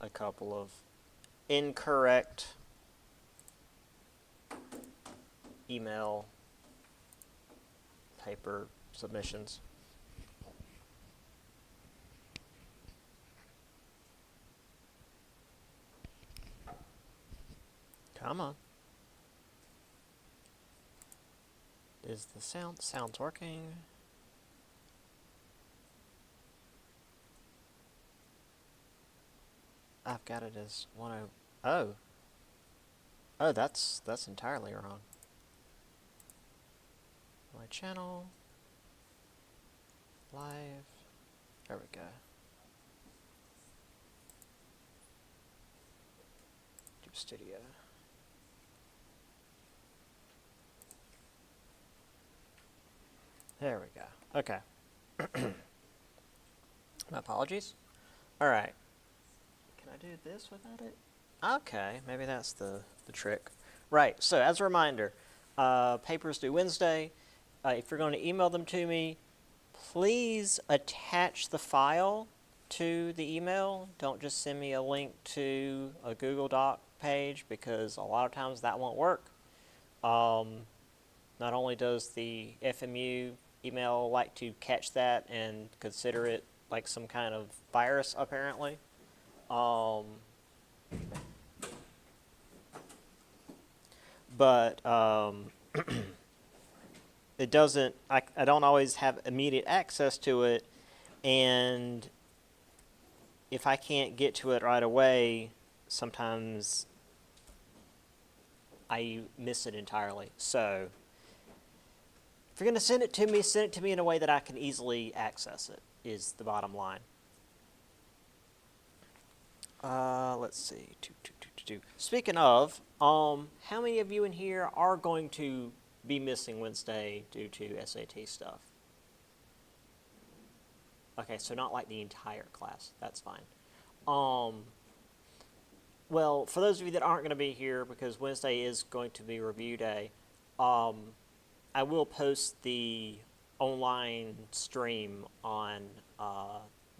a couple of incorrect email paper submissions. Come on. Is the sound's working? I've got it as 10. Oh, that's entirely wrong. My channel, live. There we go. YouTube Studio. There we go. Okay. My apologies. All right. Can I do this without it? Okay, maybe that's the trick. Right, so as a reminder, papers due Wednesday. If you're going to email them to me, please attach the file to the email. Don't just send me a link to a Google Doc page, because a lot of times that won't work. Not only does the FMU email like to catch that and consider it like some kind of virus, apparently. But it doesn't, I don't always have immediate access to it, and if I can't get to it right away, sometimes I miss it entirely. So if you're going to send it to me in a way that I can easily access it, is the bottom line. Let's see. Speaking of, how many of you in here are going to be missing Wednesday due to SAT stuff? Okay, so not like the entire class. That's fine. Well, for those of you that aren't going to be here, because Wednesday is going to be review day, I will post the online stream on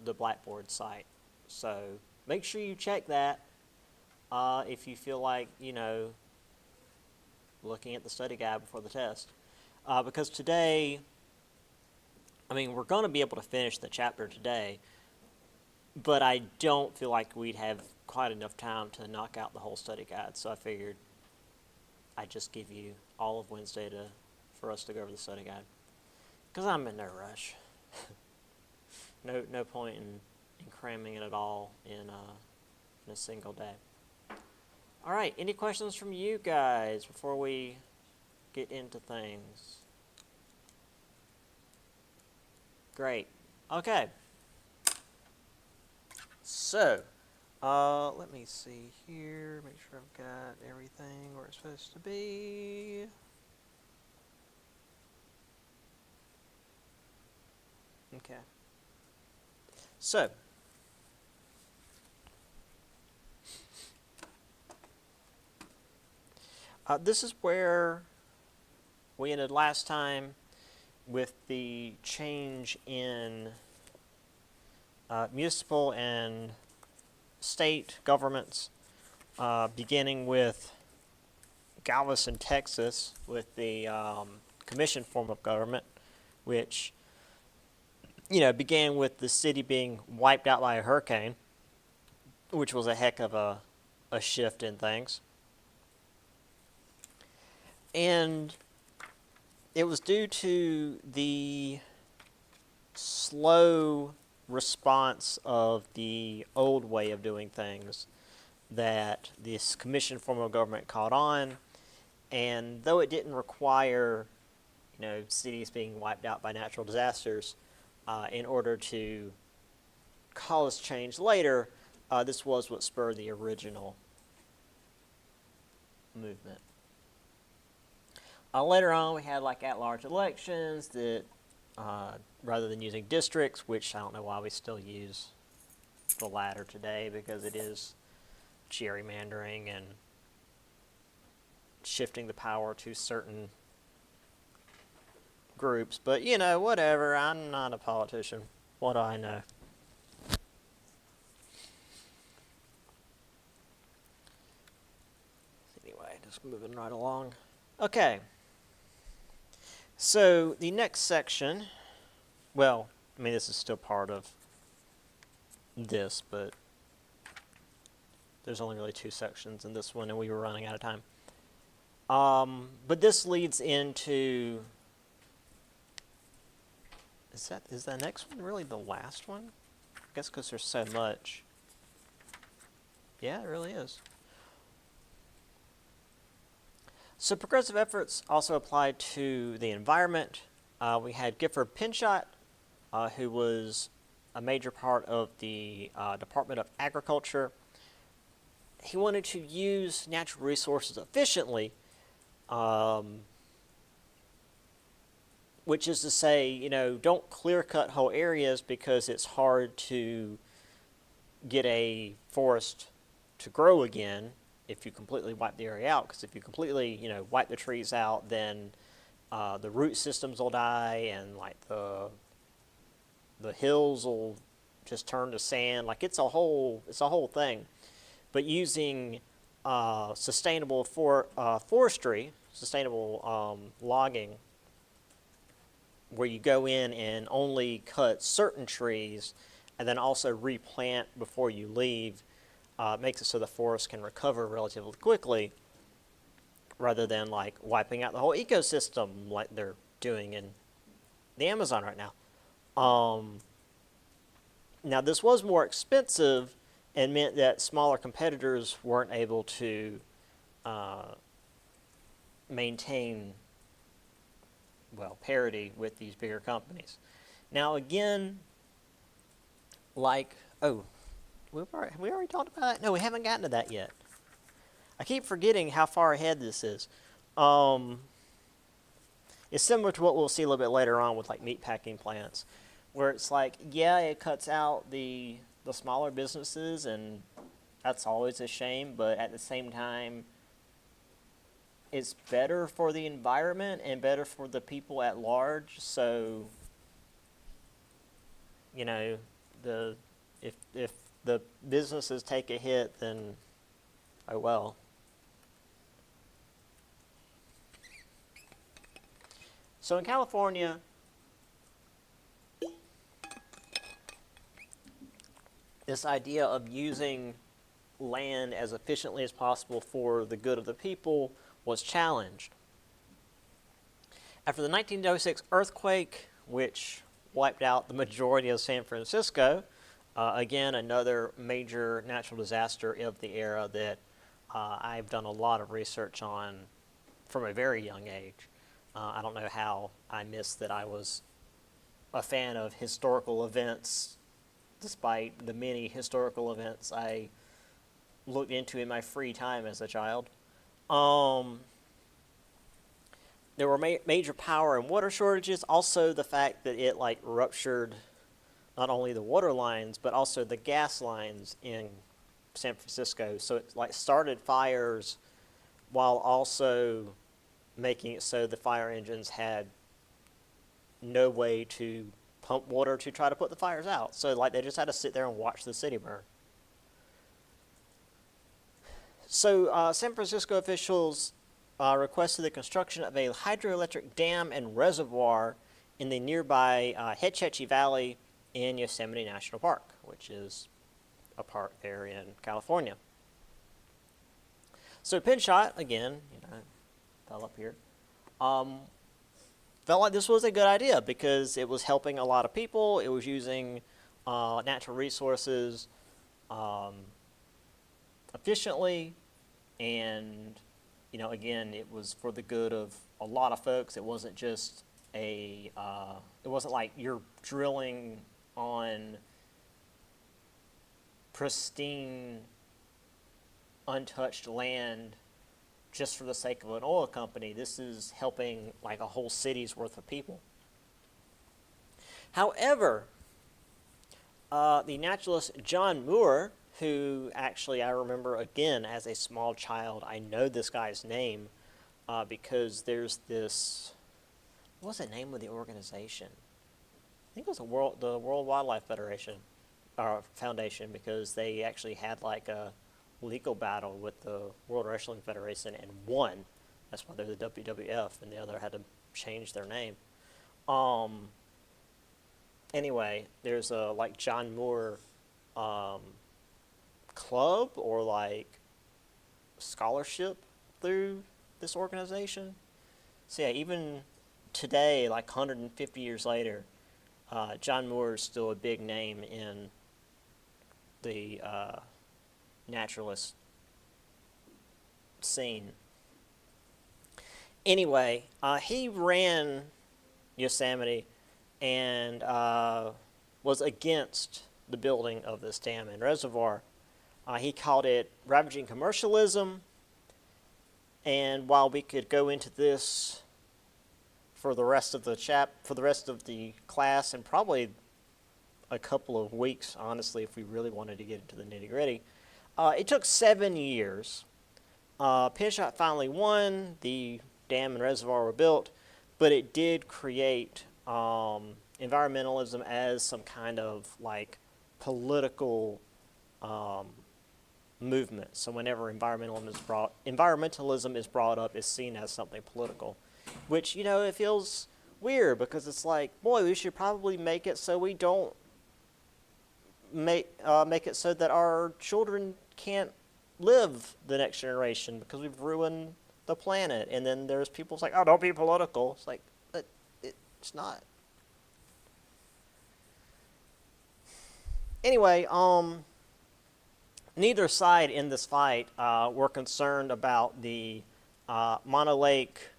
the Blackboard site. So make sure you check that if you feel like, looking at the study guide before the test. Because today, we're going to be able to finish the chapter today, but I don't feel like we'd have quite enough time to knock out the whole study guide. So I figured I'd just give you all of Wednesday for us to go over the study guide. Because I'm in no rush. No point in cramming it all in a single day. All right, any questions from you guys before we get into things? Great. Okay. So, let me see here, make sure I've got everything where it's supposed to be. Okay. So, this is where we ended last time with the change in municipal and state governments, beginning with Galveston, Texas, with the commission form of government, which began with the city being wiped out by a hurricane, which was a heck of a shift in things. And it was due to the slow response of the old way of doing things that this commission form of government caught on. And though it didn't require, cities being wiped out by natural disasters in order to cause change later, this was what spurred the original movement. Later on, we had like at-large elections that, rather than using districts, which I don't know why we still use the latter today, because it is gerrymandering and shifting the power to certain groups. But, whatever. I'm not a politician. What do I know? Just moving right along. Okay. So the next section, well, I mean, this is still part of this, but there's only really 2 sections in this one, and we were running out of time. But this leads into, is that next one really the last one? I guess because there's so much. Yeah, it really is. So progressive efforts also applied to the environment. We had Gifford Pinchot, who was a major part of the Department of Agriculture. He wanted to use natural resources efficiently, which is to say, you know, don't clear-cut whole areas because it's hard to get a forest to grow again if you completely wipe the area out. Because if you completely, you know, wipe the trees out, then the root systems will die, and like the hills will just turn to sand. Like it's a whole thing. But using sustainable forestry, sustainable logging, where you go in and only cut certain trees and then also replant before you leave, makes it so the forest can recover relatively quickly, rather than like wiping out the whole ecosystem like they're doing in the Amazon right now. Now this was more expensive and meant that smaller competitors weren't able to maintain, well, parity with these bigger companies. Now again, like, oh, we already talked about that? No, we haven't gotten to that yet. I keep forgetting how far ahead this is. It's similar to what we'll see a little bit later on with like meat packing plants, where it's like, yeah, it cuts out the smaller businesses, and that's always a shame, but at the same time, it's better for the environment and better for the people at large. So, you know, if the businesses take a hit, then oh well. So in California, this idea of using land as efficiently as possible for the good of the people was challenged. After the 1906 earthquake, which wiped out the majority of San Francisco, again, another major natural disaster of the era that I've done a lot of research on from a very young age. I don't know how I missed that I was a fan of historical events, despite the many historical events I looked into in my free time as a child. There were major power and water shortages. Also, the fact that it like ruptured not only the water lines but also the gas lines in San Francisco. So it like started fires while also making it so the fire engines had no way to pump water to try to put the fires out. So like they just had to sit there and watch the city burn. So San Francisco officials requested the construction of a hydroelectric dam and reservoir in the nearby Hetch Hetchy Valley in Yosemite National Park, which is a park there in California. So Pinchot, again, fell up here, felt like this was a good idea because it was helping a lot of people. It was using natural resources efficiently, and again, it was for the good of a lot of folks. It wasn't just it wasn't like you're drilling on pristine, untouched land just for the sake of an oil company. This is helping like a whole city's worth of people. However, the naturalist John Muir, who actually I remember again as a small child, I know this guy's name because there's this, what was the name of the organization? I think it was the World Wildlife Federation or Foundation, because they actually had like a legal battle with the World Wrestling Federation and won. That's why they're the WWF, and the other had to change their name. Um, anyway, there's a like John Moore um, club or like scholarship through this organization. So yeah, even today, like 150 years later, John Moore is still a big name in the naturalist scene. Anyway, he ran Yosemite and was against the building of this dam and reservoir. He called it ravaging commercialism. And while we could go into this for the rest of the class, and probably a couple of weeks, honestly, if we really wanted to get into the nitty gritty, it took 7 years. Pinchot finally won. The dam and reservoir were built, but it did create environmentalism as some kind of like political movement. So whenever environmentalism is brought up, it's seen as something political, which it feels weird because it's like, boy, we should probably make it so we don't make it so that our children can't live the next generation because we've ruined the planet. And then there's people like, oh, don't be political. It's like, but it's not. Anyway, neither side in this fight were concerned about the Mono Lake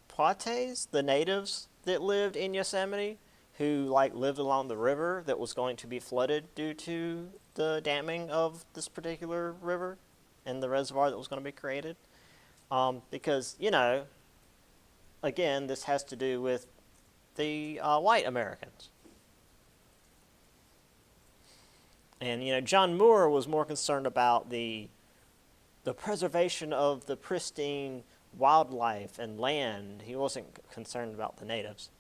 Paiutes, the natives that lived in Yosemite, who lived along the river that was going to be flooded due to the damming of this particular river and the reservoir that was going to be created. Because, again, this has to do with the white Americans. And, John Moore was more concerned about the preservation of the pristine wildlife and land. He wasn't concerned about the natives.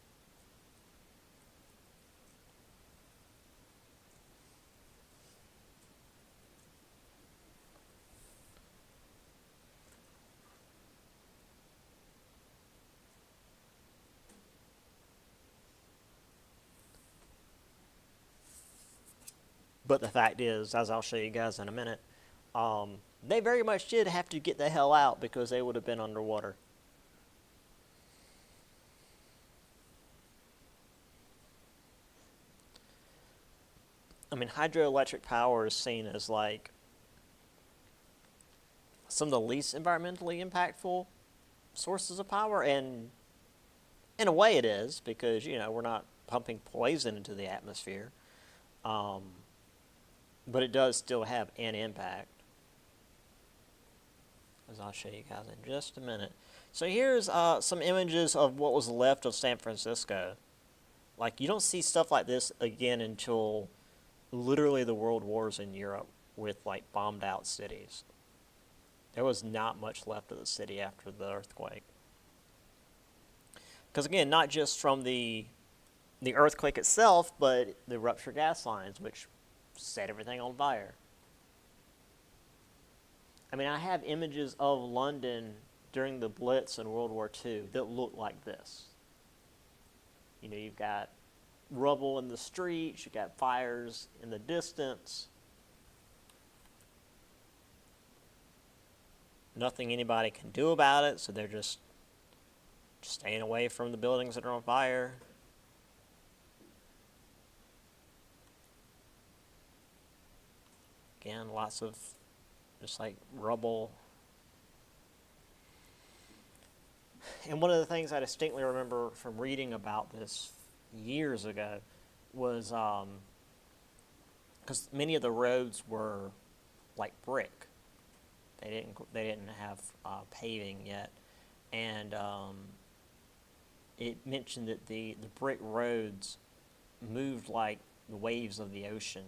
But the fact is, as I'll show you guys in a minute, they very much did have to get the hell out because they would have been underwater. I mean, hydroelectric power is seen as like some of the least environmentally impactful sources of power, and in a way it is, because, we're not pumping poison into the atmosphere. But it does still have an impact, as I'll show you guys in just a minute. So here's some images of what was left of San Francisco. You don't see stuff like this again until literally the world wars in Europe with bombed out cities. There was not much left of the city after the earthquake. Because again, not just from the earthquake itself, but the ruptured gas lines, which set everything on fire. I mean, I have images of London during the Blitz in World War II that look like this. You've got rubble in the streets, you've got fires in the distance. Nothing anybody can do about it, so they're just staying away from the buildings that are on fire. Again, lots of just rubble. And one of the things I distinctly remember from reading about this years ago was because many of the roads were brick. They didn't have paving yet, and it mentioned that the brick roads moved like the waves of the ocean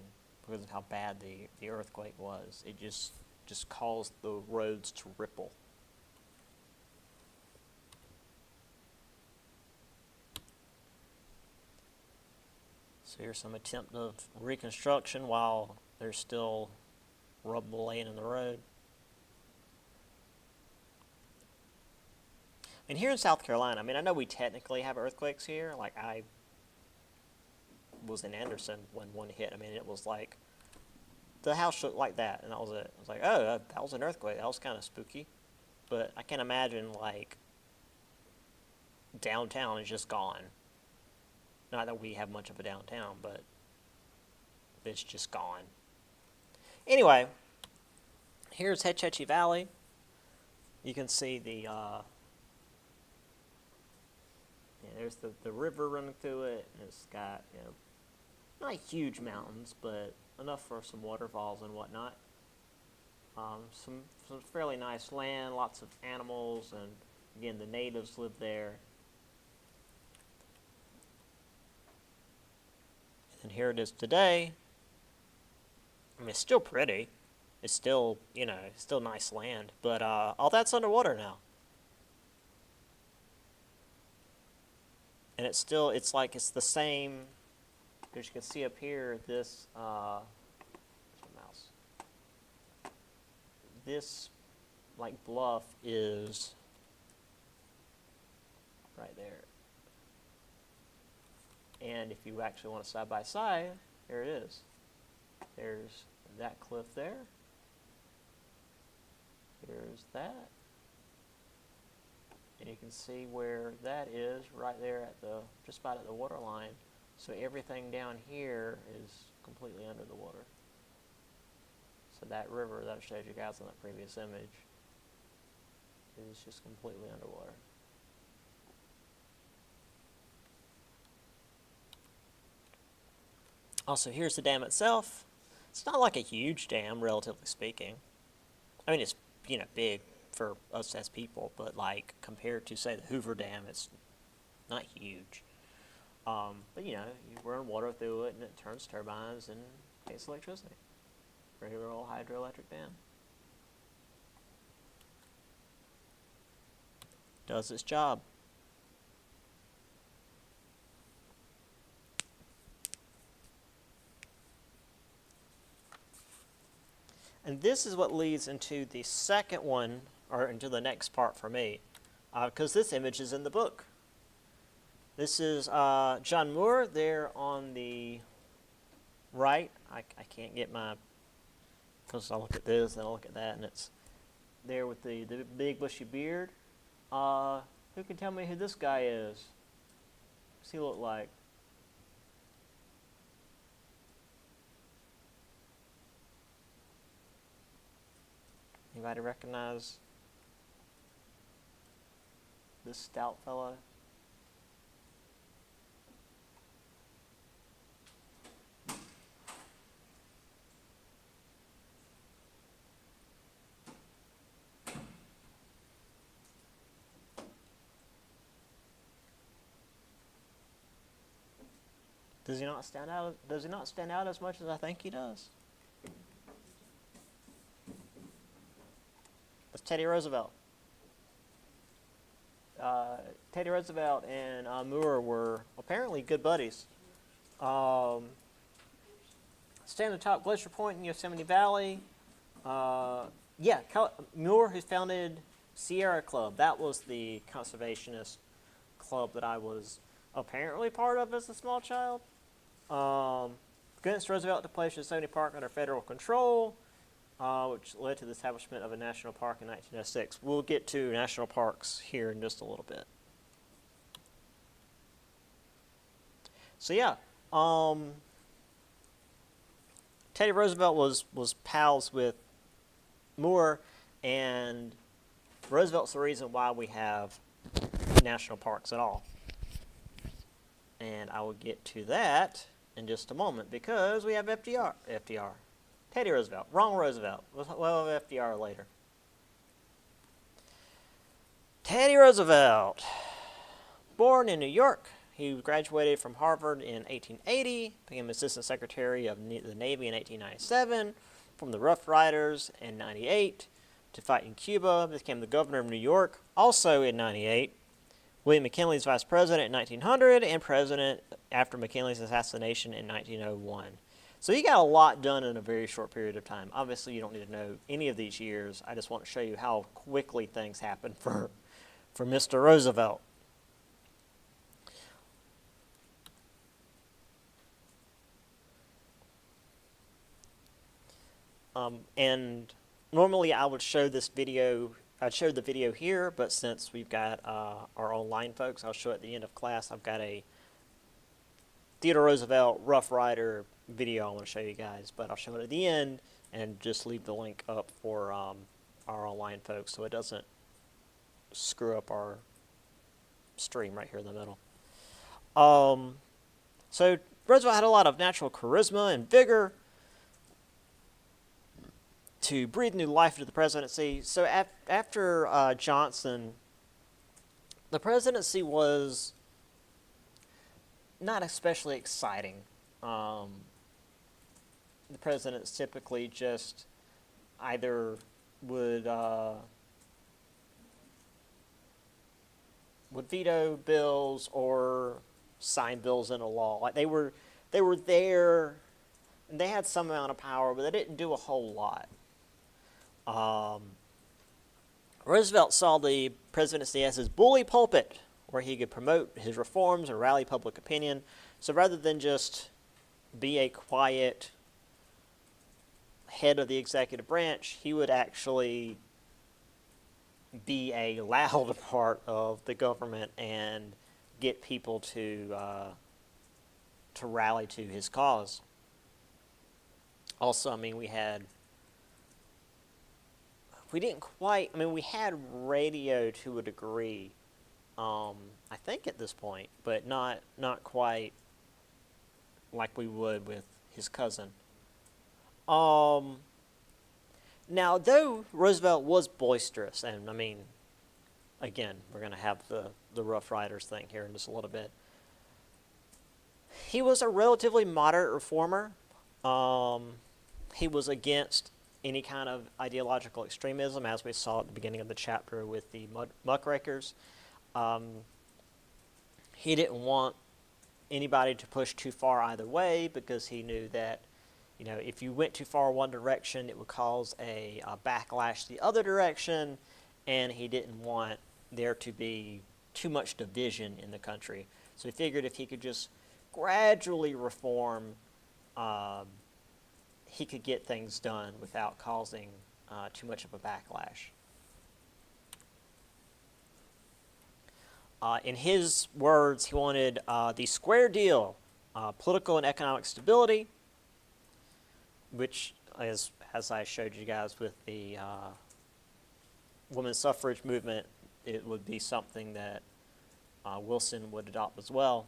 because of how bad the earthquake was. It just caused the roads to ripple. So here's some attempt of reconstruction while there's still rubble laying in the road. And here in South Carolina, I mean, I know we technically have earthquakes here. Like, I was in Anderson when one hit. I mean, it was like, the house shook like that, and that was it. I was like, oh, that was an earthquake. That was kind of spooky. But I can't imagine, like, downtown is just gone. Not that we have much of a downtown, but it's just gone. Anyway, here's Hetch Hetchy Valley. You can see the, there's the river running through it, and it's got, not huge mountains, but enough for some waterfalls and whatnot. Some fairly nice land, lots of animals, and again, the natives live there. And here it is today. I mean, it's still pretty. It's still, still nice land, but all that's underwater now. And it's the same, as you can see up here, this, mouse. This, like, bluff is right there. And if you actually want to side by side, here it is. There's that cliff there. Here's that. And you can see where that is right there at just about at the water line. So everything down here is completely under the water. So that river that I showed you guys in that previous image is just completely underwater. Also, here's the dam itself. It's not like a huge dam, relatively speaking. I mean, it's, big for us as people, but like compared to, say, the Hoover Dam, it's not huge. But you run water through it and it turns turbines and makes electricity. Regular old hydroelectric dam. Does its job. And this is what leads into the second one, or into the next part for me, because this image is in the book. This is John Moore there on the right. I can't get my, because I look at this and I look at that, and it's there with the big bushy beard. Who can tell me who this guy is? What's he look like? Anybody recognize this stout fellow? Does he not stand out? Does he not stand out as much as I think he does? That's Teddy Roosevelt. Teddy Roosevelt and Moore were apparently good buddies. Stand atop Glacier Point in Yosemite Valley. Moore, who founded Sierra Club. That was the conservationist club that I was apparently part of as a small child. Convinced Roosevelt to place Yosemite Park under federal control, which led to the establishment of a national park in 1906. We'll get to national parks here in just a little bit. So yeah, Teddy Roosevelt was pals with Moore, and Roosevelt's the reason why we have national parks at all. And I will get to that in just a moment, because we have FDR. Teddy Roosevelt. Wrong Roosevelt. We'll have FDR later. Teddy Roosevelt. Born in New York. He graduated from Harvard in 1880, became Assistant Secretary of the Navy in 1897, from the Rough Riders in 98, to fight in Cuba, became the Governor of New York, also in 98, William McKinley's Vice President in 1900, and President after McKinley's assassination in 1901. So he got a lot done in a very short period of time. Obviously, you don't need to know any of these years. I just want to show you how quickly things happened for Mr. Roosevelt. And normally I would show this video, I'd show the video here, but since we've got our online folks, I'll show at the end of class. I've got a Theodore Roosevelt Rough Rider video I want to show you guys, but I'll show it at the end and just leave the link up for our online folks so it doesn't screw up our stream right here in the middle. So Roosevelt had a lot of natural charisma and vigor to breathe new life into the presidency. So after Johnson, the presidency was not especially exciting. The presidents typically just either would veto bills or sign bills into law. Like they were there, and they had some amount of power, but they didn't do a whole lot. Roosevelt saw the presidency as his bully pulpit, where he could promote his reforms and rally public opinion. So rather than just be a quiet head of the executive branch, he would actually be a loud part of the government and get people to rally to his cause. Also, I mean, we had radio to a degree, I think at this point, but not quite like we would with his cousin. Now, though Roosevelt was boisterous, and I mean, again, we're going to have the Rough Riders thing here in just a little bit, he was a relatively moderate reformer. He was against any kind of ideological extremism, as we saw at the beginning of the chapter with the muckrakers. He didn't want anybody to push too far either way, because he knew that, you know, if you went too far one direction, it would cause a backlash the other direction, and he didn't want there to be too much division in the country. So he figured if he could just gradually reform, he could get things done without causing too much of a backlash. In his words, he wanted the square deal, political and economic stability, which, as I showed you guys with the women's suffrage movement, it would be something that Wilson would adopt as well.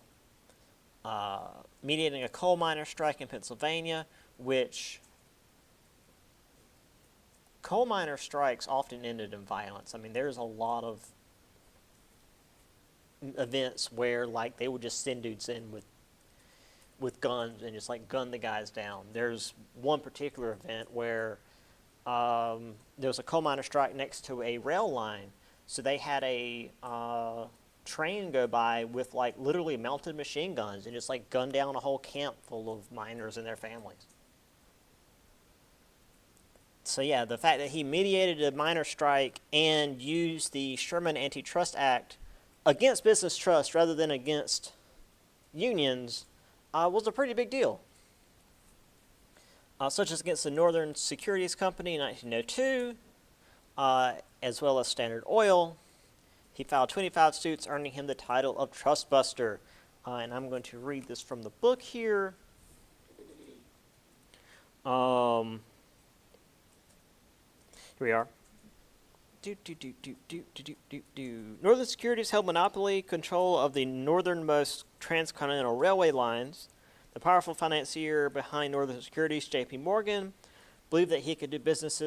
Mediating a coal miner strike in Pennsylvania, which coal miner strikes often ended in violence. I mean, there's a lot of events where, like, they would just send dudes in with guns and just, like, gun the guys down. There's one particular event where there was a coal miner strike next to a rail line, so they had a train go by with, like, literally mounted machine guns and just, like, gun down a whole camp full of miners and their families. So yeah, the fact that he mediated a miner strike and used the Sherman Antitrust Act against business trust rather than against unions was a pretty big deal. Such as against the Northern Securities Company in 1902, as well as Standard Oil. He filed 25 suits, earning him the title of Trust Buster. And I'm going to read this from the book here. Here we are. Northern Securities held monopoly control of the northernmost transcontinental railway lines. The powerful financier behind Northern Securities, J.P. Morgan, believed that he could do business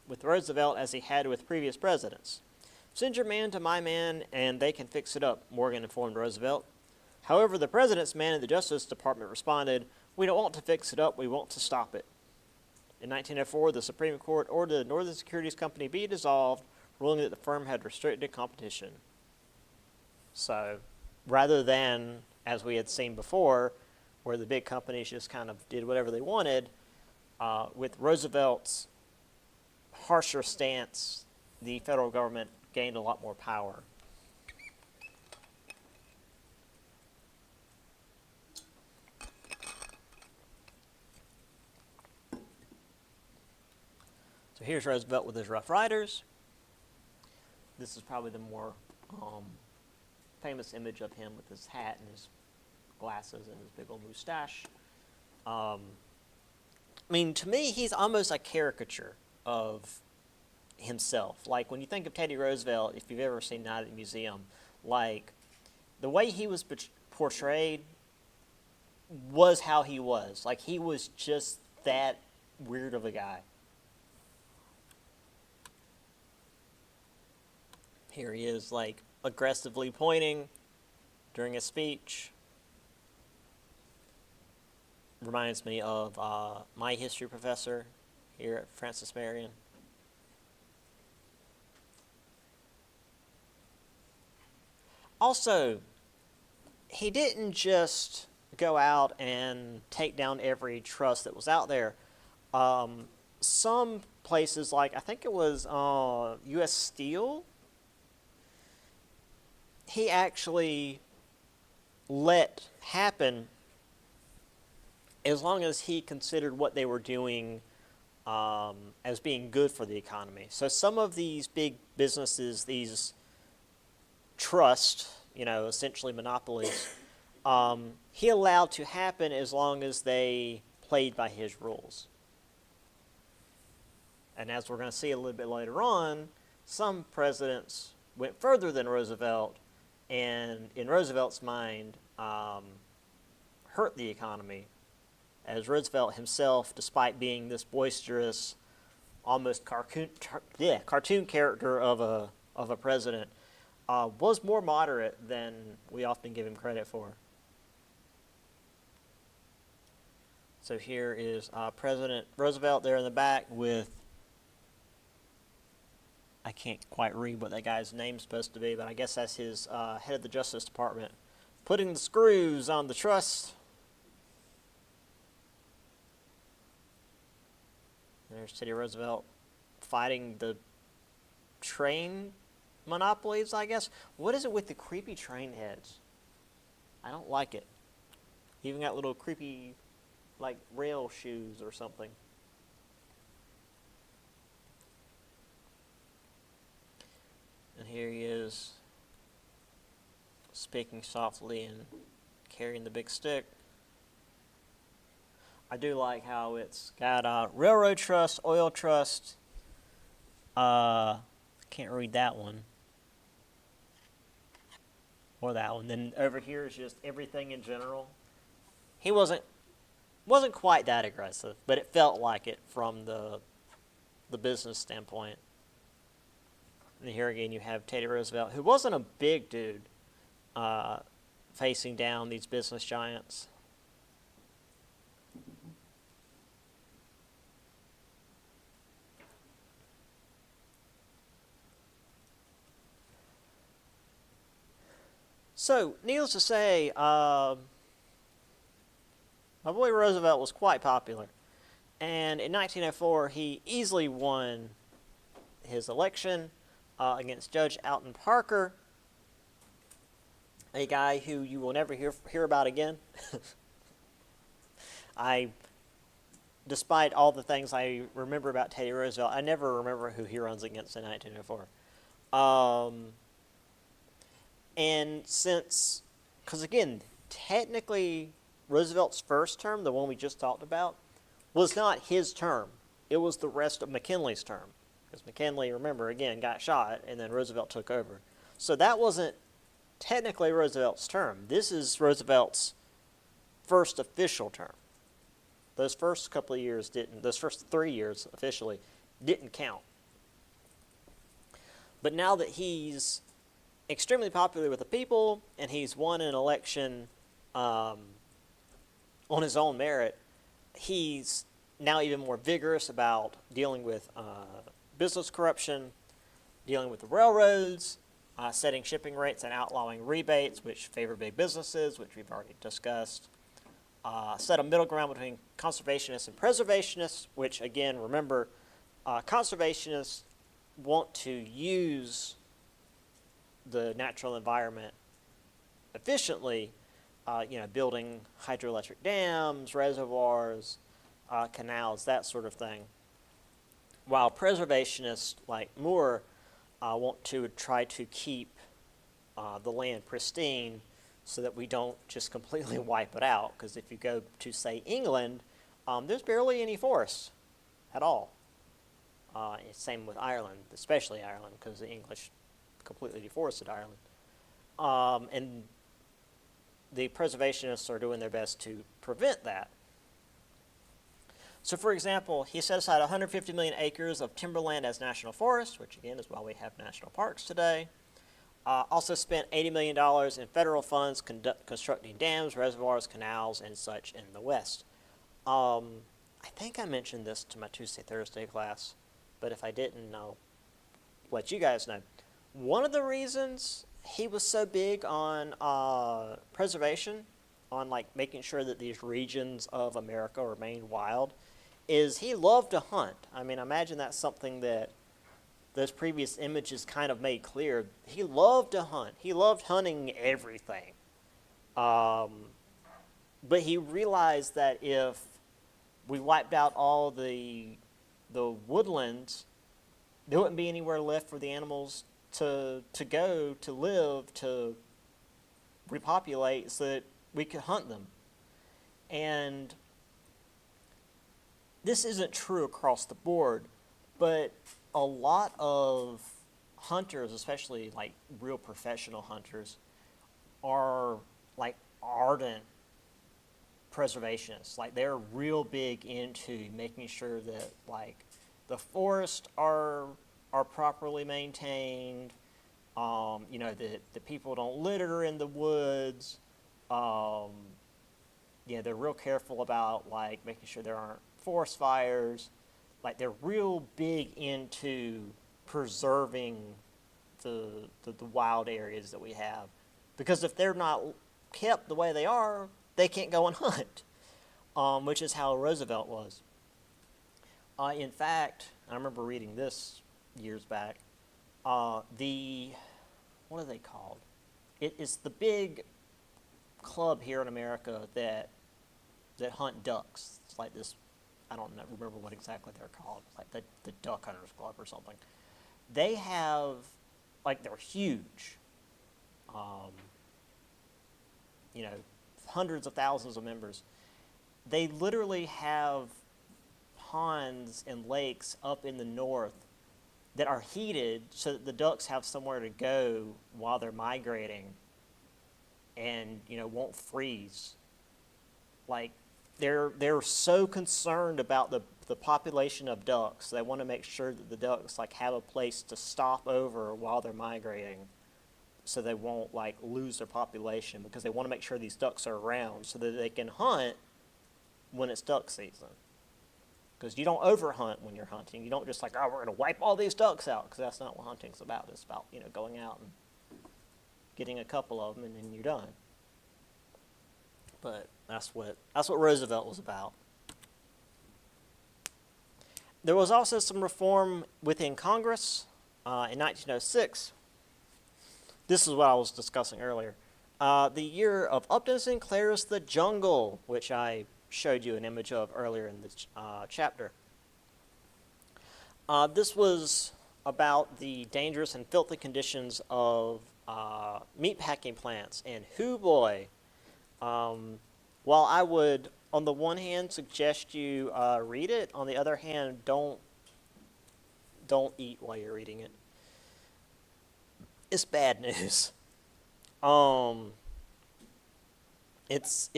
with Roosevelt as he had with previous presidents. "Send your man to my man, and they can fix it up," Morgan informed Roosevelt. However, the president's man in the Justice Department responded, "We don't want to fix it up, we want to stop it." In 1904, the Supreme Court ordered the Northern Securities Company be dissolved, ruling that the firm had restricted competition. So, rather than, as we had seen before, where the big companies just kind of did whatever they wanted. With Roosevelt's harsher stance, the federal government gained a lot more power. So here's Roosevelt with his Rough Riders. This is probably the more famous image of him with his hat and his glasses and his big old mustache. I mean, to me, he's almost a caricature of himself. Like, when you think of Teddy Roosevelt, if you've ever seen Night at the Museum, like, the way he was portrayed was how he was. Like, he was just that weird of a guy. Here he is, like, aggressively pointing during a speech. Reminds me of my history professor here at Francis Marion. Also, he didn't just go out and take down every trust that was out there. Some places, like I think it was U.S. Steel, he actually let happen as long as he considered what they were doing as being good for the economy. So some of these big businesses, these trust, essentially monopolies, he allowed to happen as long as they played by his rules. And as we're going to see a little bit later on, some presidents went further than Roosevelt, and in Roosevelt's mind, hurt the economy, as Roosevelt himself, despite being this boisterous, almost cartoon character of a president, was more moderate than we often give him credit for. So here is President Roosevelt there in the back with, I can't quite read what that guy's name's supposed to be, but I guess that's his head of the Justice Department, putting the screws on the trust. There's Teddy Roosevelt fighting the train monopolies, I guess. What is it with the creepy train heads? I don't like it. Even got little creepy, like, rail shoes or something. And here he is, speaking softly and carrying the big stick. I do like how it's got railroad trust, oil trust. Can't read that one. Or that one. Then over here is just everything in general. He wasn't quite that aggressive, but it felt like it from the business standpoint. And here again you have Teddy Roosevelt, who wasn't a big dude, facing down these business giants. So, needless to say, my boy Roosevelt was quite popular. And in 1904, he easily won his election against Judge Alton Parker, a guy who you will never hear about again. Despite all the things I remember about Teddy Roosevelt, I never remember who he runs against in 1904. And since, because again, technically Roosevelt's first term, the one we just talked about, was not his term. It was the rest of McKinley's term. Because McKinley, remember, again, got shot, and then Roosevelt took over. So that wasn't technically Roosevelt's term. This is Roosevelt's first official term. Those first couple of years didn't, those first 3 years officially didn't count. But now that he's extremely popular with the people, and he's won an election on his own merit, he's now even more vigorous about dealing with business corruption, dealing with the railroads, setting shipping rates and outlawing rebates, which favor big businesses, which we've already discussed. set a middle ground between conservationists and preservationists, which, again, remember, conservationists want to use the natural environment efficiently, building hydroelectric dams, reservoirs, canals, that sort of thing. While preservationists like Moore want to try to keep the land pristine so that we don't just completely wipe it out. Because if you go to, say, England, there's barely any forests at all. Same with Ireland, especially Ireland, because the English completely deforested Ireland. And the preservationists are doing their best to prevent that. So, for example, he set aside 150 million acres of timberland as national forest, which again is why we have national parks today. Also spent $80 million in federal funds constructing dams, reservoirs, canals, and such in the West. I think I mentioned this to my Tuesday, Thursday class, but if I didn't, I'll let you guys know. One of the reasons he was so big on preservation, on like making sure that these regions of America remain wild, is he loved to hunt. I mean, imagine that's something that those previous images kind of made clear. He loved to hunt. He loved hunting everything. But he realized that if we wiped out all the woodlands, there wouldn't be anywhere left for the animals to go, to live, to repopulate so that we could hunt them. And this isn't true across the board, but a lot of hunters, especially like real professional hunters, are like ardent preservationists. Like they're real big into making sure that like the forests are properly maintained, that the people don't litter in the woods. They're real careful about like making sure there aren't forest fires. Like they're real big into preserving the wild areas that we have, because if they're not kept the way they are, they can't go and hunt, which is how Roosevelt was. In fact, I remember reading this years back. What are they called? It is the big club here in America that hunt ducks. It's like this. I don't remember what exactly they're called. It's like the Duck Hunters Club or something. They have, like, they're huge. Hundreds of thousands of members. They literally have ponds and lakes up in the north that are heated so that the ducks have somewhere to go while they're migrating and, won't freeze. Like, they're so concerned about the population of ducks. They want to make sure that the ducks like have a place to stop over while they're migrating, so they won't like lose their population, because they want to make sure these ducks are around so that they can hunt when it's duck season. Because you don't overhunt when you're hunting. You don't just like, we're going to wipe all these ducks out, because that's not what hunting's about. It's about going out and getting a couple of them and then you're done. But that's what Roosevelt was about. There was also some reform within Congress in 1906. This is what I was discussing earlier. The year of Upton Sinclair's The Jungle, which I showed you an image of earlier in the chapter. This was about the dangerous and filthy conditions of meatpacking plants. And hoo boy, while I would, on the one hand, suggest you read it, on the other hand, don't eat while you're reading it. It's bad news. It's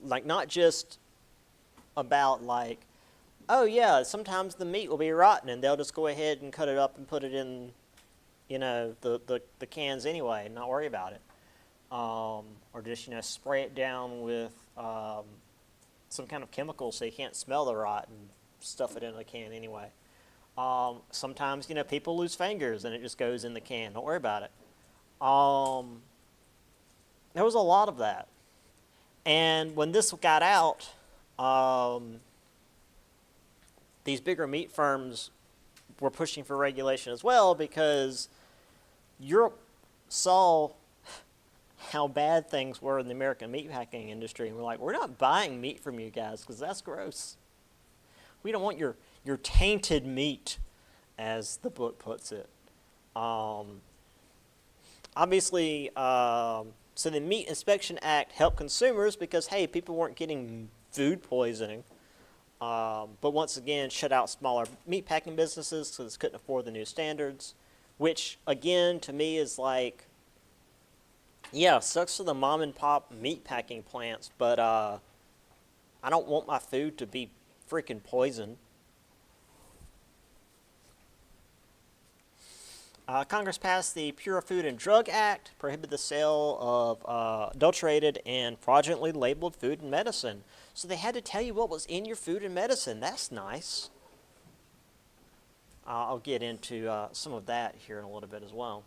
like not just about like, oh yeah, sometimes the meat will be rotten and they'll just go ahead and cut it up and put it in, the cans anyway and not worry about it. Or just, spray it down with some kind of chemical so you can't smell the rot and stuff it in a can anyway. Sometimes, people lose fingers and it just goes in the can. Don't worry about it. There was a lot of that. And when this got out, these bigger meat firms were pushing for regulation as well, because Europe saw how bad things were in the American meatpacking industry, and we're like, we're not buying meat from you guys because that's gross. We don't want your tainted meat, as the book puts it. Obviously, so the Meat Inspection Act helped consumers because, hey, people weren't getting food poisoning. But once again, shut out smaller meatpacking businesses because they couldn't afford the new standards, which, again, to me is like, yeah, sucks for the mom and pop meatpacking plants, but I don't want my food to be freaking poisoned. Congress passed the Pure Food and Drug Act, prohibited the sale of adulterated and fraudulently labeled food and medicine. So they had to tell you what was in your food and medicine. That's nice. I'll get into some of that here in a little bit as well.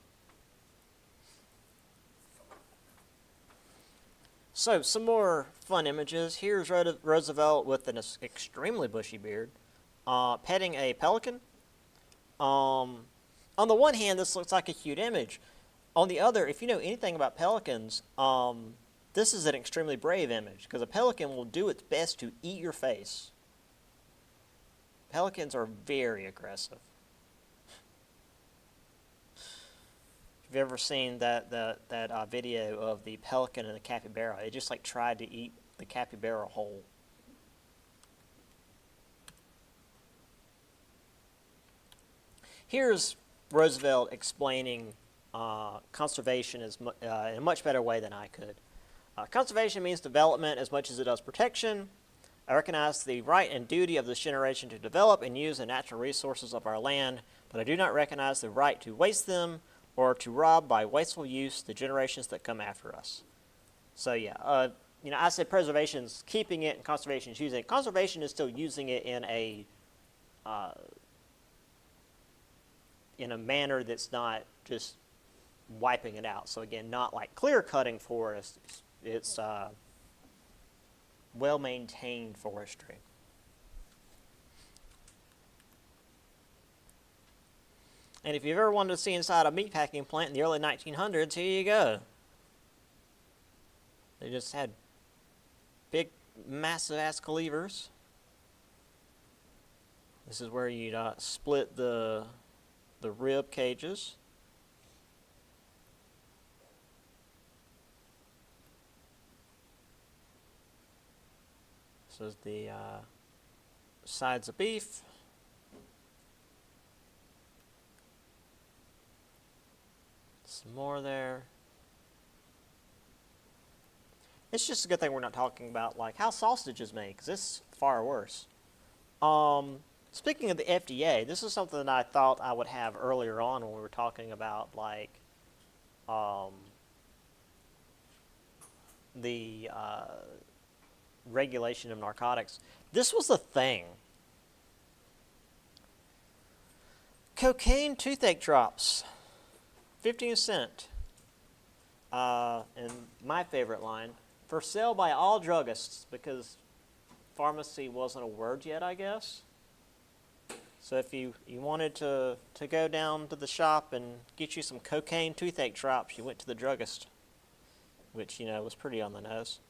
So, some more fun images. Here's Roosevelt with an extremely bushy beard, petting a pelican. On the one hand, this looks like a cute image. On the other, if you know anything about pelicans, this is an extremely brave image, because a pelican will do its best to eat your face. Pelicans are very aggressive. If you've ever seen that video of the pelican and the capybara, it just like tried to eat the capybara whole. Here's Roosevelt explaining conservation in a much better way than I could. Conservation means development as much as it does protection. I recognize the right and duty of this generation to develop and use the natural resources of our land, but I do not recognize the right to waste them or to rob by wasteful use the generations that come after us. So yeah, I said preservation is keeping it and conservation is using it. Conservation is still using it in a manner that's not just wiping it out. So again, not like clear-cutting forests. It's well-maintained forestry. And if you've ever wanted to see inside a meatpacking plant in the early 1900s, here you go. They just had big, massive-ass cleavers. This is where you'd split the rib cages. This is the sides of beef. Some more there. It's just a good thing we're not talking about like how sausage is made, because this is far worse. Speaking of the FDA, this is something that I thought I would have earlier on when we were talking about like the regulation of narcotics. This was the thing. Cocaine toothache drops, 15 cents. And my favorite line, for sale by all druggists, because pharmacy wasn't a word yet, I guess. So if you wanted to go down to the shop and get you some cocaine toothache drops, you went to the druggist, which, was pretty on the nose.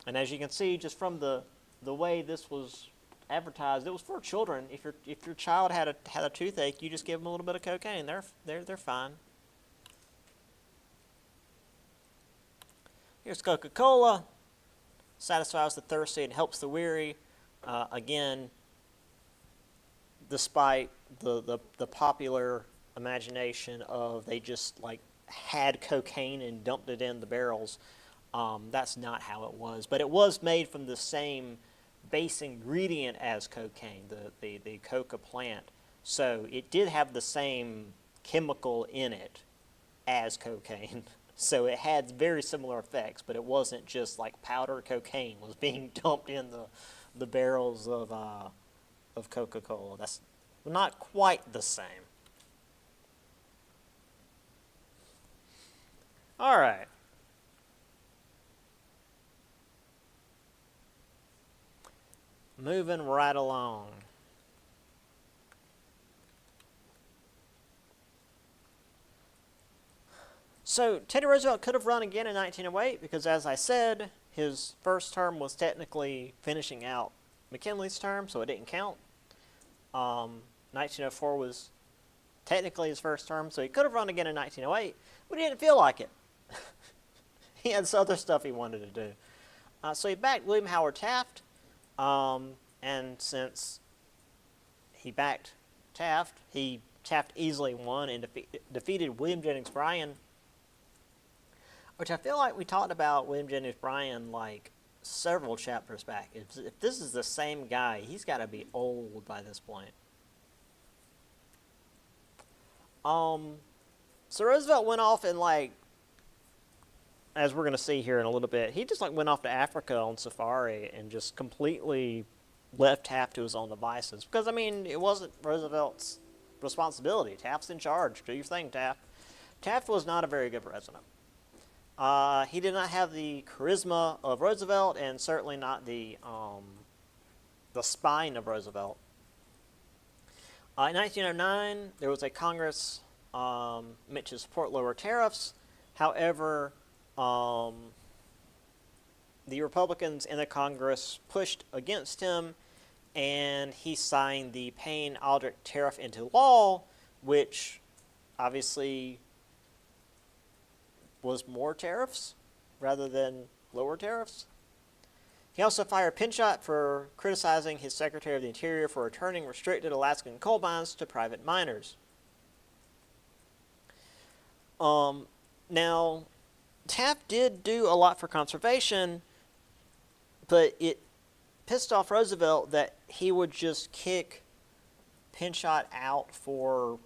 And as you can see, just from the way this was advertised, it was for children. If your child had a toothache, you just give them a little bit of cocaine. They're fine. Here's Coca-Cola. Satisfies the thirsty and helps the weary. Again, despite the popular imagination of they just like had cocaine and dumped it in the barrels, that's not how it was. But it was made from the same base ingredient as cocaine, the coca plant. So it did have the same chemical in it as cocaine. So it had very similar effects, but it wasn't just like powder cocaine was being dumped in the barrels of Coca-Cola. That's not quite the same. All right. moving right along. So Teddy Roosevelt could have run again in 1908 because, as I said, his first term was technically finishing out McKinley's term, so it didn't count. 1904 was technically his first term, so he could have run again in 1908, but he didn't feel like it. He had some other stuff he wanted to do. So he backed William Howard Taft, and since he backed Taft, Taft easily won and defeated William Jennings Bryan, which I feel like we talked about William Jennings Bryan like several chapters back. If this is the same guy, he's got to be old by this point. So Roosevelt went off and, like, as we're going to see here in a little bit, he just, like, went off to Africa on safari and just completely left Taft to his own devices. Because, I mean, it wasn't Roosevelt's responsibility. Taft's in charge. Do your thing, Taft. Taft was not a very good president. He did not have the charisma of Roosevelt, and certainly not the spine of Roosevelt. In 1909, there was a Congress meant to support lower tariffs. However, the Republicans in the Congress pushed against him, and he signed the Payne-Aldrich tariff into law, which obviously was more tariffs rather than lower tariffs. He also fired Pinchot for criticizing his Secretary of the Interior for returning restricted Alaskan coal mines to private miners. Now, Taft did do a lot for conservation, but it pissed off Roosevelt that he would just kick Pinchot out for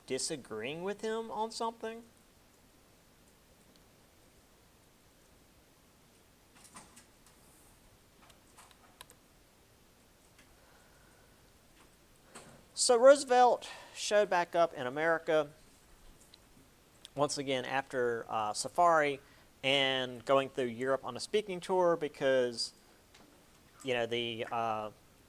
disagreeing with him on something. So Roosevelt showed back up in America once again after Safari and going through Europe on a speaking tour because, you know, the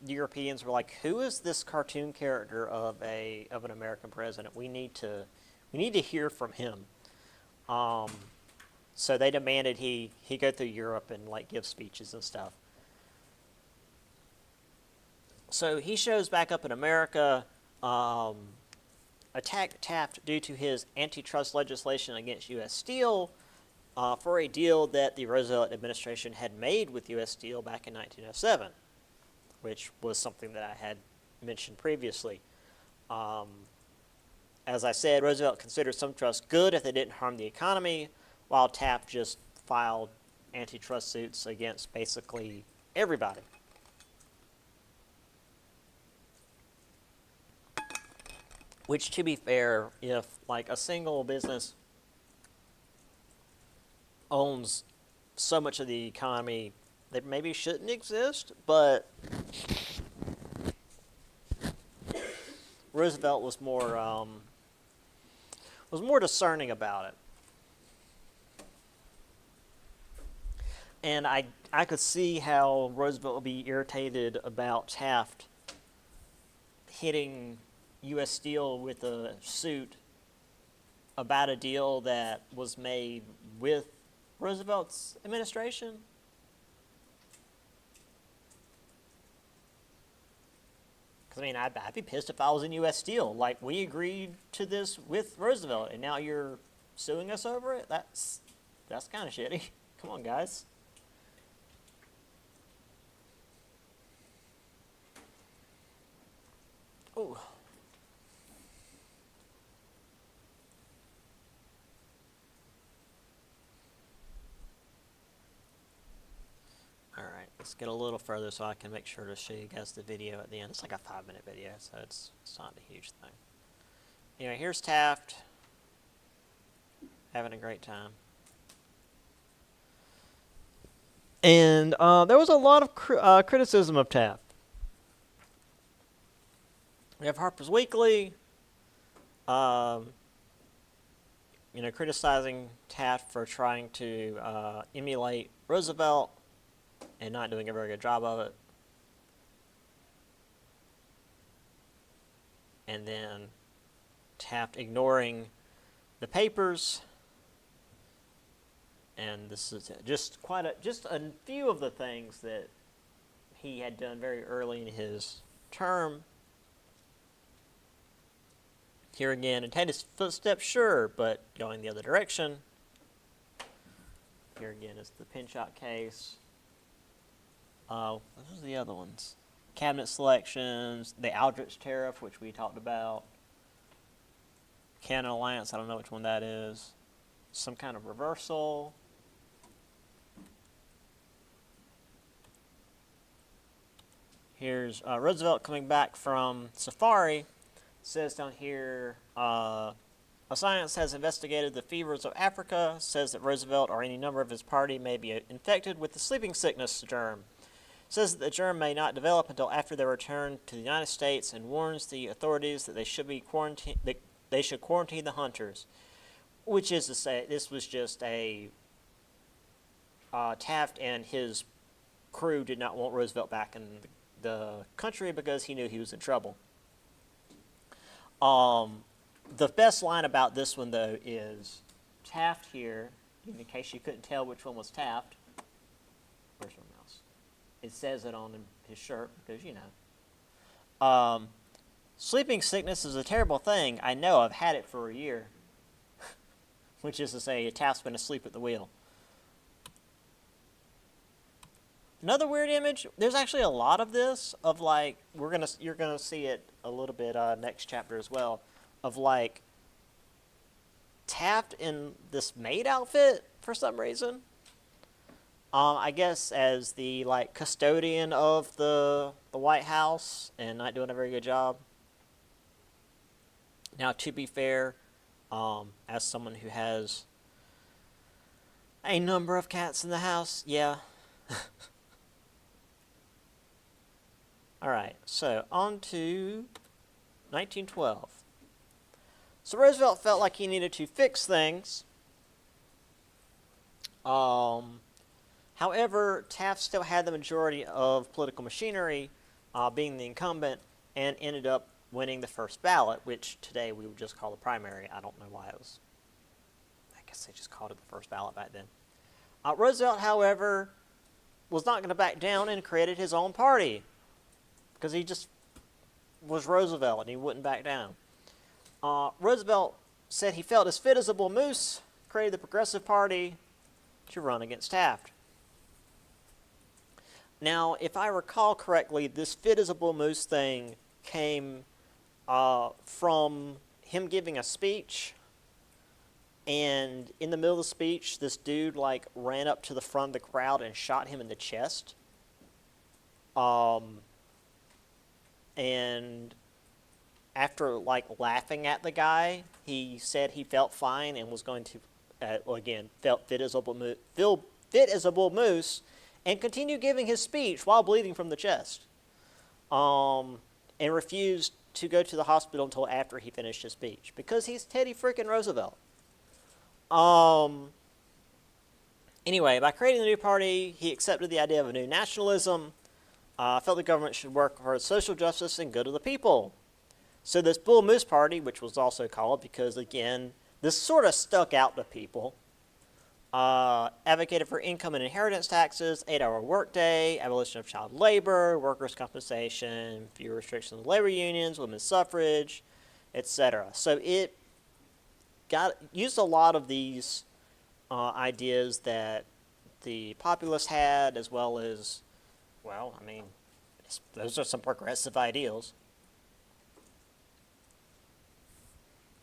Europeans were like, "Who is this cartoon character of an American president? We need to hear from him." So they demanded he go through Europe and, like, give speeches and stuff. So he shows back up in America, attacked Taft due to his antitrust legislation against U.S. Steel for a deal that the Roosevelt administration had made with U.S. Steel back in 1907, which was something that I had mentioned previously. As I said, Roosevelt considered some trusts good if they didn't harm the economy, while Taft just filed antitrust suits against basically everybody. Which, to be fair, if, like, a single business owns so much of the economy that maybe shouldn't exist, but Roosevelt was more discerning about it. And I could see how Roosevelt would be irritated about Taft hitting U.S. Steel with a suit about a deal that was made with Roosevelt's administration. Because, I mean, I'd be pissed if I was in U.S. Steel. Like, we agreed to this with Roosevelt, and now you're suing us over it? That's kind of shitty. Come on, guys. Ooh. Alright, let's get a little further so I can make sure to show you guys the video at the end. It's like a 5-minute video, so it's not a huge thing. Anyway, here's Taft having a great time. And there was a lot of criticism of Taft. We have Harper's Weekly, criticizing Taft for trying to emulate Roosevelt and not doing a very good job of it. and then Taft ignoring the papers. And this is just a few of the things that he had done very early in his term. Here again, and take his footsteps, sure, but going the other direction. Here again is the Pinchot case. What are the other ones? Cabinet selections, the Aldrich tariff, which we talked about. Canada Alliance, I don't know which one that is. Some kind of reversal. Here's Roosevelt coming back from safari. It says down here, a science has investigated the fevers of Africa, says that Roosevelt or any member of his party may be infected with the sleeping sickness germ. Says that the germ may not develop until after their return to the United States, and warns the authorities that they should quarantine the hunters. Which is to say, this was just a Taft and his crew did not want Roosevelt back in the country because he knew he was in trouble. The best line about this one, though, is Taft here, in case you couldn't tell which one was Taft. Where's my mouse? It says it on his shirt because, you know. Sleeping sickness is a terrible thing. I know, I've had it for a year. Which is to say, Taft's been asleep at the wheel. Another weird image, there's actually a lot of this, of like, you're gonna see it a little bit next chapter as well, of like Taft in this maid outfit for some reason. I guess as the like custodian of the White House and not doing a very good job. Now, to be fair, as someone who has a number of cats in the house, yeah. All right, so on to 1912. So Roosevelt felt like he needed to fix things. However, Taft still had the majority of political machinery, being the incumbent, and ended up winning the first ballot, which today we would just call the primary. I don't know why it was. I guess they just called it the first ballot back then. Roosevelt, however, was not going to back down and created his own party. Because he just was Roosevelt and he wouldn't back down. Roosevelt said he felt as fit as a bull moose, created the Progressive Party to run against Taft. Now, if I recall correctly, this fit as a bull moose thing came from him giving a speech, and in the middle of the speech, this dude like ran up to the front of the crowd and shot him in the chest. And after like laughing at the guy, he said he felt fine and was going to, again, felt fit as a bull moose, and continued giving his speech while bleeding from the chest. And refused to go to the hospital until after he finished his speech because he's Teddy frickin' Roosevelt. Anyway, by creating the new party, he accepted the idea of a new nationalism. Felt the government should work for social justice and good of the people. So this Bull Moose Party, which was also called because, again, this sort of stuck out to people, advocated for income and inheritance taxes, 8-hour workday, abolition of child labor, workers' compensation, fewer restrictions on labor unions, women's suffrage, etc. So it used a lot of these ideas that the populists had, as well as, well, I mean, those are some progressive ideals.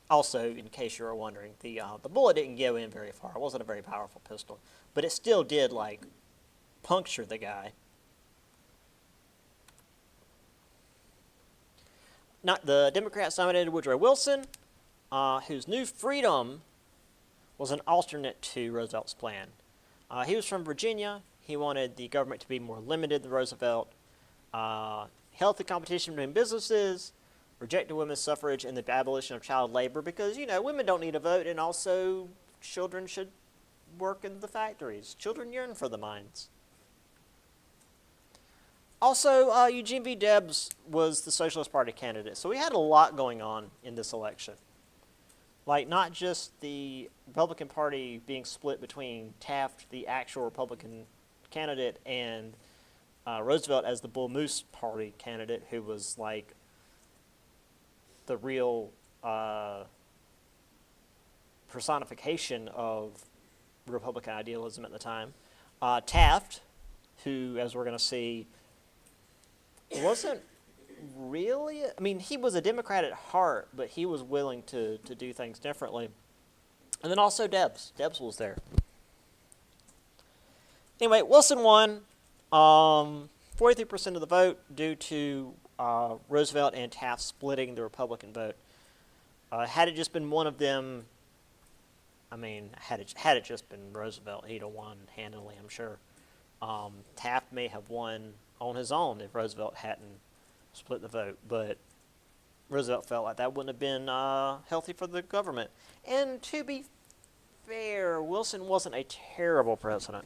Also, in case you were wondering, the bullet didn't go in very far. It wasn't a very powerful pistol, but it still did, like, puncture the guy. The Democrats nominated Woodrow Wilson, whose New Freedom was an alternate to Roosevelt's plan. He was from Virginia. He wanted the government to be more limited than Roosevelt. Healthy competition between businesses, rejected women's suffrage, and the abolition of child labor because, you know, women don't need a vote, and also children should work in the factories. Children yearn for the mines. Also, Eugene V. Debs was the Socialist Party candidate, so we had a lot going on in this election. Like, not just the Republican Party being split between Taft, the actual Republican candidate, and Roosevelt as the Bull Moose Party candidate, who was like the real personification of Republican idealism at the time. Taft, who, as we're going to see, wasn't really, I mean, he was a Democrat at heart, but he was willing to do things differently. And then also Debs. Debs was there. Anyway, Wilson won 43% of the vote due to Roosevelt and Taft splitting the Republican vote. Had it just been one of them, I mean, had it just been Roosevelt, he'd have won handily, I'm sure. Taft may have won on his own if Roosevelt hadn't split the vote, but Roosevelt felt like that wouldn't have been healthy for the government. And to be fair, Wilson wasn't a terrible president.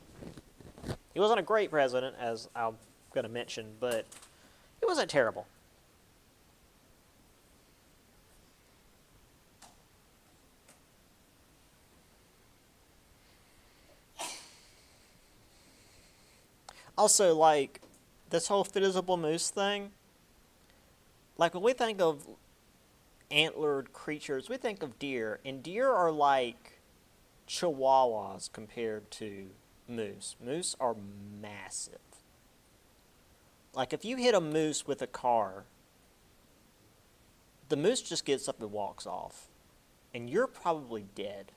He wasn't a great president, as I'm going to mention, but he wasn't terrible. Also, like, this whole Fittizable Moose thing, like, when we think of antlered creatures, we think of deer, and deer are like chihuahuas compared to moose. Moose are massive. Like, if you hit a moose with a car, the moose just gets up and walks off, and you're probably dead.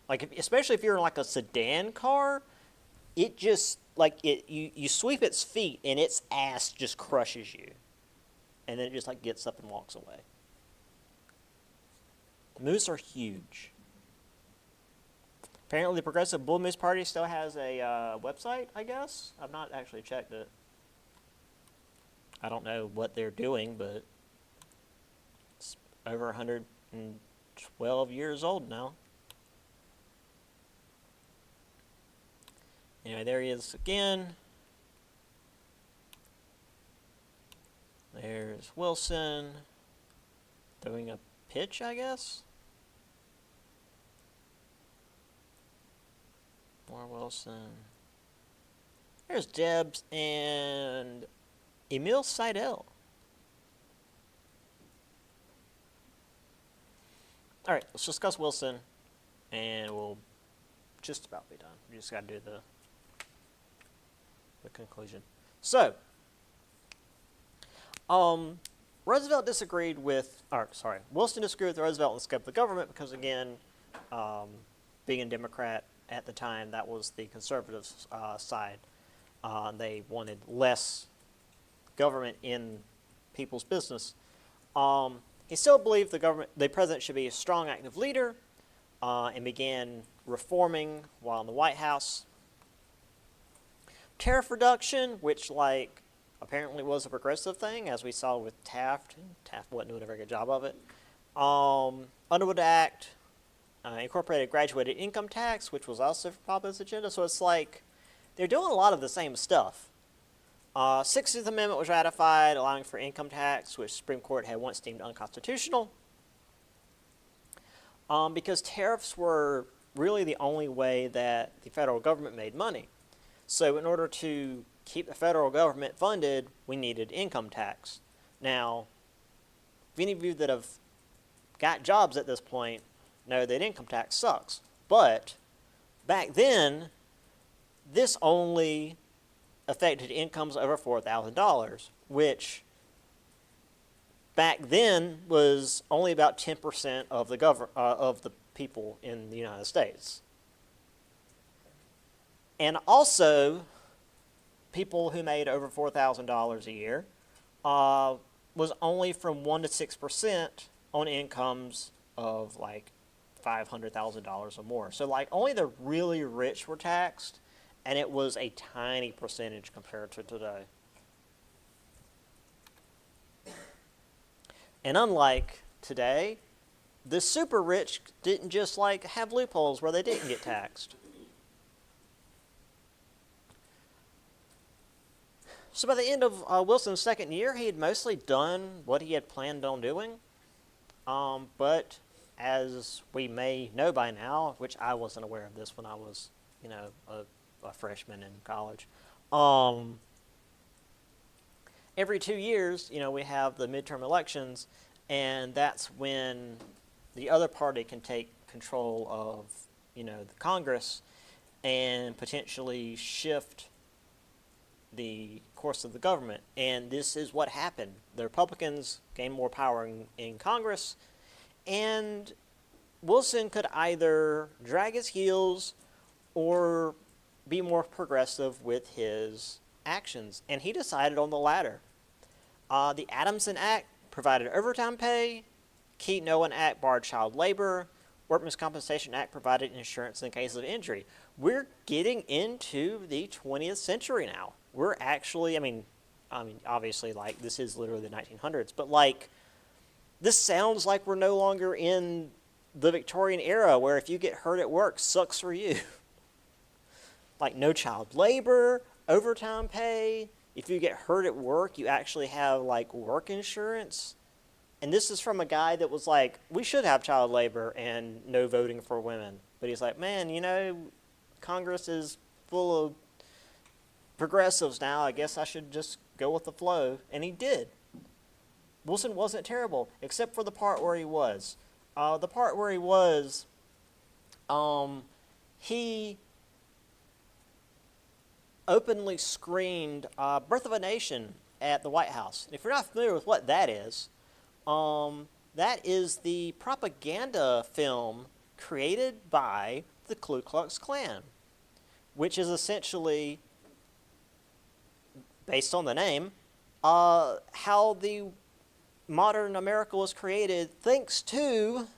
Like, especially if you're in like a sedan car, it just, like, you sweep its feet and its ass just crushes you. And then it just like gets up and walks away. Moose are huge. Apparently the Progressive Bull Moose Party still has a website, I guess. I've not actually checked it. I don't know what they're doing, but it's over 112 years old now. Anyway, there he is again. There's Wilson throwing a pitch, I guess. More Wilson. There's Debs and Emil Seidel. All right, let's discuss Wilson, and we'll just about be done. We just got to do the conclusion. So, Wilson disagreed with Roosevelt in the scope of the government because, again, being a Democrat at the time, that was the conservative side. They wanted less government in people's business. He still believed the president should be a strong, active leader, and began reforming while in the White House. Tariff reduction, which apparently was a progressive thing, as we saw with Taft. Taft wasn't doing a very good job of it. Underwood Act incorporated graduated income tax, which was also for Papa's agenda. So it's like they're doing a lot of the same stuff. 60th Amendment was ratified, allowing for income tax, which the Supreme Court had once deemed unconstitutional. Because tariffs were really the only way that the federal government made money. So in order to keep the federal government funded, we needed income tax. Now, if any of you that have got jobs at this point know that income tax sucks. But back then, this only affected incomes over $4,000, which back then was only about 10% of the people in the United States. And also, people who made over $4,000 a year was only from 1 to 6% on incomes of like $500,000 or more. So only the really rich were taxed, and it was a tiny percentage compared to today. And unlike today, the super rich didn't just have loopholes where they didn't get taxed. So by the end of Wilson's second year, he had mostly done what he had planned on doing. But as we may know by now, which I wasn't aware of this when I was, a freshman in college, every 2 years, we have the midterm elections, and that's when the other party can take control of, the Congress and potentially shift the course of the government. And this is what happened. The Republicans gained more power in Congress, and Wilson could either drag his heels or be more progressive with his actions, and he decided on the latter. The Adamson Act provided overtime pay. Keene-Owen Act barred child labor. Workmen's Compensation Act provided insurance in case of injury. We're getting into the 20th century now. We're actually, obviously, this is literally the 1900s, but this sounds like we're no longer in the Victorian era where if you get hurt at work, sucks for you. No child labor, overtime pay. If you get hurt at work, you actually have work insurance. And this is from a guy that was we should have child labor and no voting for women. But he's like, man, Congress is full of progressives now. I guess I should just go with the flow. And he did. Wilson wasn't terrible, except for the part where he was. The part where he was, he openly screened Birth of a Nation at the White House. And if you're not familiar with what that is the propaganda film created by the Ku Klux Klan, which is essentially, based on the name, how the modern America was created thanks to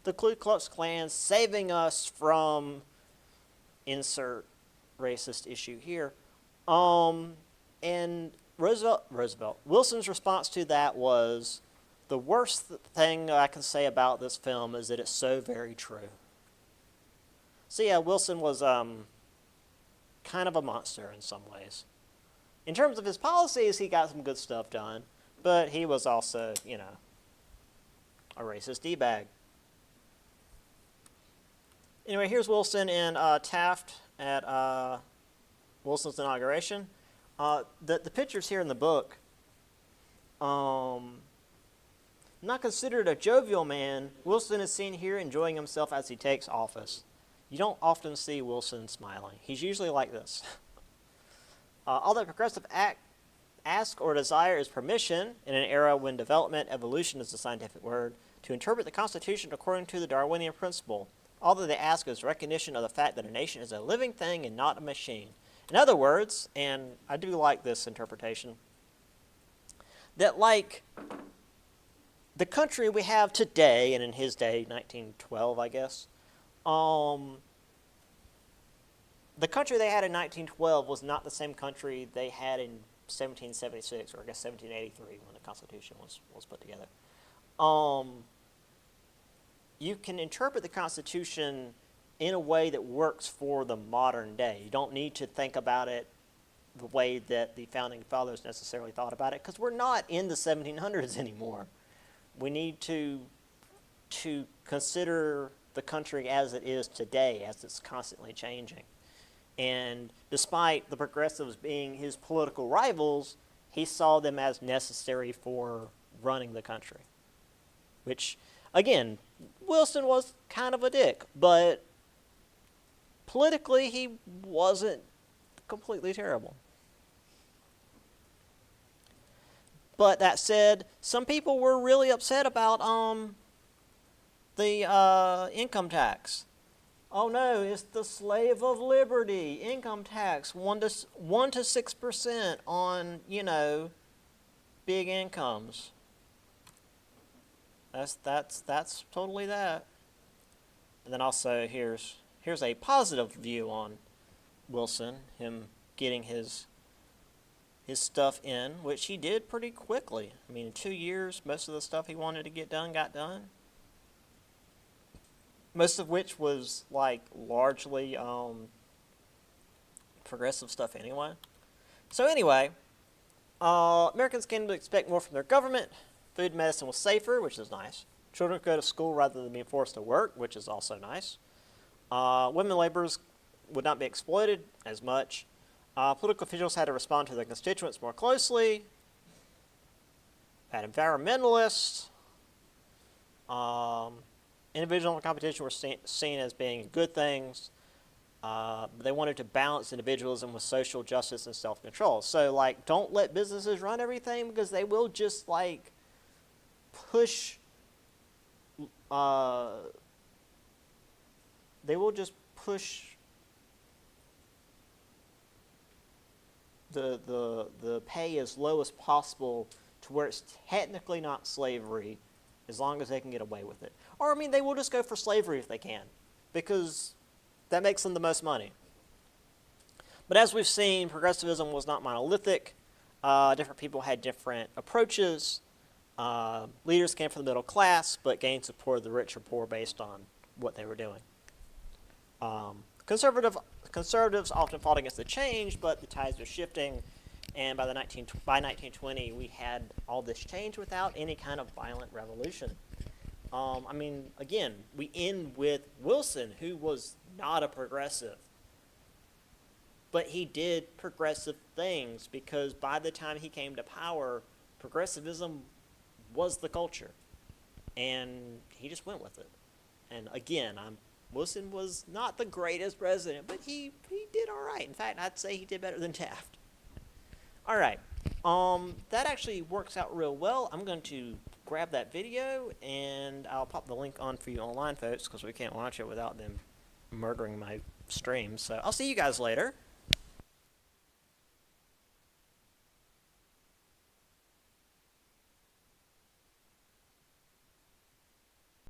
the Ku Klux Klan saving us from insert racist issue here. And Wilson's response to that was, the worst thing I can say about this film is that it's so very true. So yeah, Wilson was kind of a monster in some ways. In terms of his policies, he got some good stuff done, but he was also, a racist D-bag. Anyway, here's Wilson and Taft at Wilson's inauguration. The pictures here in the book, not considered a jovial man, Wilson is seen here enjoying himself as he takes office. You don't often see Wilson smiling. He's usually like this. All that progressive ask or desire is permission, in an era when evolution is the scientific word, to interpret the Constitution according to the Darwinian principle. All that they ask is recognition of the fact that a nation is a living thing and not a machine. In other words, and I do like this interpretation, that the country we have today, and in his day, 1912, I guess, the country they had in 1912 was not the same country they had in 1776, or I guess 1783, when the Constitution was put together. You can interpret the Constitution in a way that works for the modern day. You don't need to think about it the way that the Founding Fathers necessarily thought about it, because we're not in the 1700s anymore. We need to consider the country as it is today, as it's constantly changing. And despite the progressives being his political rivals, he saw them as necessary for running the country. Which, again, Wilson was kind of a dick, but politically he wasn't completely terrible. But that said, some people were really upset about the income tax. Oh no, it's the slave of liberty, income tax, 1 to 6% on, big incomes. That's totally that. And then also here's a positive view on Wilson, him getting his stuff in, which he did pretty quickly. In 2 years, most of the stuff he wanted to get done got done. Most of which was largely progressive stuff anyway. So anyway, Americans came to expect more from their government. Food and medicine was safer, which is nice. Children could go to school rather than being forced to work, which is also nice. Women laborers would not be exploited as much. Political officials had to respond to their constituents more closely. Had environmentalists. Individual competition were seen as being good things. They wanted to balance individualism with social justice and self-control. So, like, don't let businesses run everything because they will just, like, push, they will just push the pay as low as possible to where it's technically not slavery as long as they can get away with it. Or, I mean, they will just go for slavery if they can because that makes them the most money. But as we've seen, progressivism was not monolithic. Different people had different approaches. Leaders came from the middle class, but gained support of the rich or poor based on what they were doing. Conservatives often fought against the change, but the tides were shifting, and by 1920, we had all this change without any kind of violent revolution. I mean, again, we end with Wilson, who was not a progressive. But he did progressive things because by the time he came to power, progressivism was the culture. And he just went with it. And again, Wilson was not the greatest president, but he did all right. In fact, I'd say he did better than Taft. All right. That actually works out real well. I'm going to grab that video, and I'll pop the link on for you online, folks, because we can't watch it without them murdering my stream. So I'll see you guys later.